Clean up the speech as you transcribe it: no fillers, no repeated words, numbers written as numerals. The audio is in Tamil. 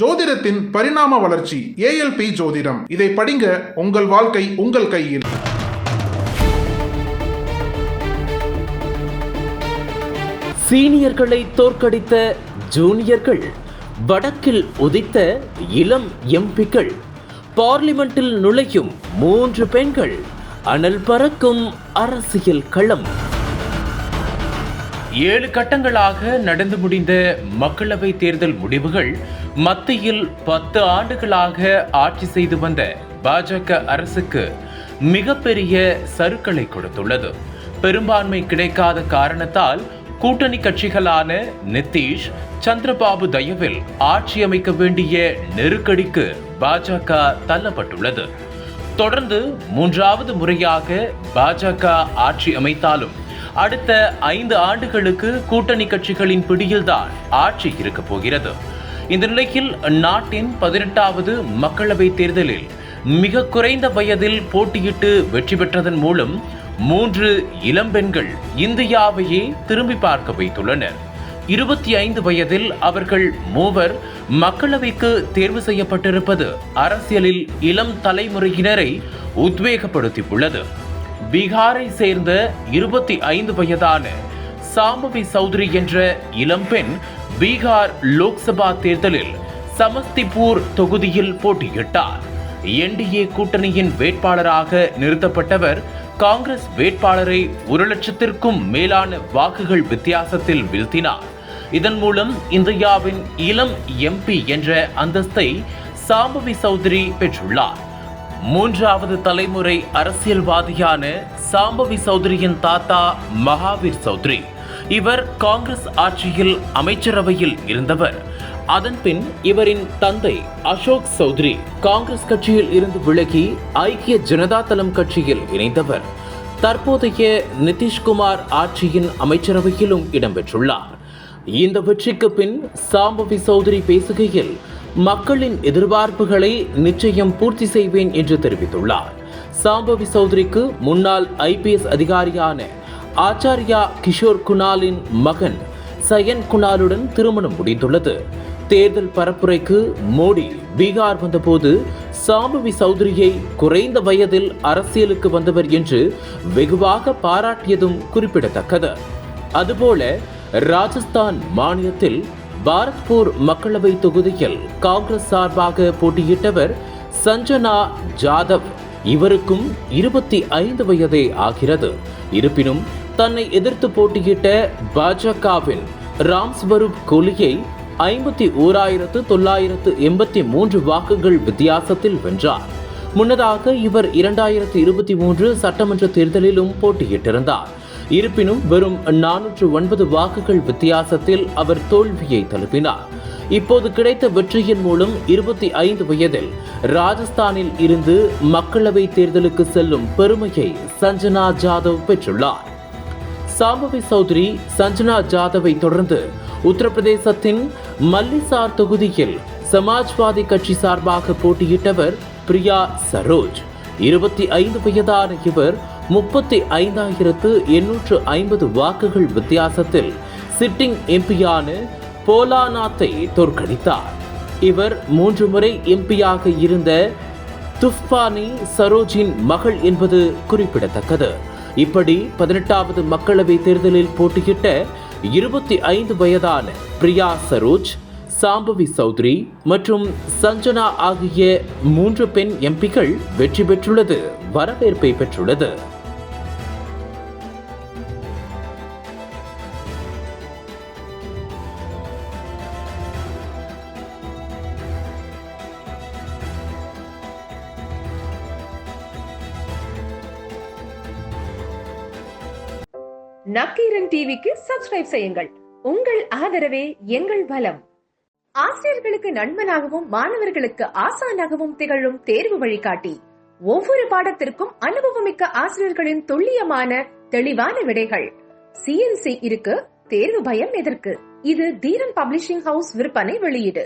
ஜோதிடத்தின் பரிணாம வளர்ச்சி ஏஎல்பி ஜோதிடம். இதை படிங்க, உங்கள் வாழ்க்கை உங்கள் கையில். சீனியர்களை தோற்கடித்த ஜூனியர்கள், வடக்கில் உதித்த இளம் எம்பிக்கள், பார்லிமெண்டில் நுழையும் 3 பெண்கள், அனல் பறக்கும் அரசியல் களம். 7 கட்டங்களாக நடந்து முடிந்த மக்களவை தேர்தல் முடிவுகள் மத்தியில் 10 ஆண்டுகளாக ஆட்சி செய்து வந்த பாஜக அரசுக்கு மிகப்பெரிய சறுக்கலை கொடுத்துள்ளது. பெரும்பான்மை கிடைக்காத காரணத்தால் கூட்டணி கட்சிகளான நிதிஷ், சந்திரபாபு தயவில் ஆட்சி அமைக்க வேண்டிய நெருக்கடிக்கு பாஜக தள்ளப்பட்டுள்ளது. தொடர்ந்து 3வது முறையாக பாஜக ஆட்சி அமைத்தாலும் அடுத்த 5 ஆண்டுகளுக்கு கூட்டணி கட்சிகளின் பிடியில்தான் ஆட்சி இருக்க போகிறது. இந்த நிலையில் நாட்டின் 18வது மக்களவை தேர்தலில் மிக குறைந்த வயதில் போட்டியிட்டு வெற்றி பெற்றதன் மூலம் 3 இளம்பெண்கள் இந்தியாவையே திரும்பி பார்க்க வைத்துள்ளனர். 25 வயதில் அவர்கள் 3 மக்களவைக்கு தேர்வு செய்யப்பட்டிருப்பது அரசியலில் இளம் தலைமுறையினரை உத்வேகப்படுத்தியுள்ளது. பீகாரை சேர்ந்த 25 வயதான சாம்பவி சௌத்ரி என்ற இளம்பெண் பீகார் லோக்சபா தேர்தலில் சமஸ்திபூர் தொகுதியில் போட்டியிட்டார். என்டிஏ கூட்டணியின் வேட்பாளராக நிறுத்தப்பட்டவர் காங்கிரஸ் வேட்பாளரை 1 லட்சத்திற்கும் மேலான வாக்குகள் வித்தியாசத்தில் வீழ்த்தினார். இதன் மூலம் இந்தியாவின் இளம் எம்பி என்ற அந்தஸ்தை சாம்பவி சௌத்ரி பெற்றுள்ளார். 3வது தலைமுறை அரசியல்வாதியான சாம்பவி சௌத்ரியின் தாத்தா மகாவீர் சௌத்ரி. இவர் காங்கிரஸ் ஆட்சியில் அமைச்சரவையில் இருந்தவர். அதன்பின் இவரின் தந்தை அசோக் சௌத்ரி காங்கிரஸ் கட்சியில் இருந்து விலகி ஐக்கிய ஜனதா தளம் கட்சியில் இணைந்தவர். தற்போதைய நிதிஷ்குமார் ஆட்சியின் அமைச்சரவையிலும் இடம்பெற்றுள்ளார். இந்த வெற்றிக்கு பின் சாம்பவி சௌத்ரி பேசுகையில், மக்களின் எதிர்பார்ப்புகளை நிச்சயம் பூர்த்தி செய்வேன் என்று தெரிவித்துள்ளார். சாம்பவி சௌத்ரிக்கு முன்னாள் IPS அதிகாரியான ஆச்சாரியா கிஷோர் குணாலின் மகன் சயன் குணாலுடன் திருமணம் முடிந்துள்ளது. தேர்தல் பரப்புரைக்கு மோடி பீகார் வந்தபோது சாம்பவி சௌத்ரியை குறைந்த வயதில் அரசியலுக்கு வந்தவர் என்று வெகுவாக பாராட்டியதும் குறிப்பிடத்தக்கது. அதுபோல ராஜஸ்தான் மாநிலத்தில் பாரத்பூர் மக்களவை தொகுதியில் காங்கிரஸ் சார்பாக போட்டியிட்டவர் சஞ்சனா ஜாதவ். இவருக்கும் 25 வயதே ஆகிறது. இருப்பினும் தன்னை எதிர்த்து போட்டியிட்ட பாஜகவின் ராம்ஸ்வரூப் கோலியை 51,983 வாக்குகள் வித்தியாசத்தில் வென்றார். முன்னதாக இவர் 2023 சட்டமன்ற தேர்தலிலும் போட்டியிட்டிருந்தார். இருப்பினும் வெறும் 409 வாக்குகள் வித்தியாசத்தில் அவர் தோல்வியை தழுவினார். இப்போது கிடைத்த வெற்றியின் மூலம் 25 வயதில் ராஜஸ்தானில் இருந்து மக்களவை தேர்தலுக்கு செல்லும் பெருமையை சஞ்சனா ஜாதவ் பெற்றுள்ளார். சாம்பவி சௌத்ரி சஞ்சனா ஜாதவை தொடர்ந்து உத்தரப்பிரதேசத்தின் மல்லிசார் தொகுதியில் சமாஜ்வாதி கட்சி சார்பாக போட்டியிட்டவர் பிரியா சரோஜ். 25 வயதான இவர் 35,850 வாக்குகள் வித்தியாசத்தில் சிட்டிங் எம்பியான போலாநாத்தை தோற்கடித்தார். இவர் 3 முறை எம்பியாக இருந்த துஃபானி சரோஜின் மகள் என்பது குறிப்பிடத்தக்கது. இப்படி 18வது மக்களவை தேர்தலில் போட்டியிட்ட 25 வயதான பிரியா சரோஜ், சாம்பவி சௌத்ரி மற்றும் சஞ்சனா ஆகிய 3 பெண் எம்பிக்கள் வெற்றி பெற்றுள்ளது வரவேற்பை பெற்றுள்ளது. நக்கீரன் டிவிக்கு சப்ஸ்கிரைப் செய்யுங்கள். உங்கள் ஆதரவே எங்கள் பலம். ஆசிரியர்களுக்கு நண்பனாகவும் மாணவர்களுக்கு ஆசானாகவும் திகழும் தேர்வு வழிகாட்டி. ஒவ்வொரு பாடத்திற்கும் அனுபவமிக்க ஆசிரியர்களின் துல்லியமான தெளிவான விடைகள். CNC இருக்கு, தேர்வு பயம் எதற்கு? இது தீரன் பப்ளிஷிங் ஹவுஸ் விற்பனை வெளியீடு.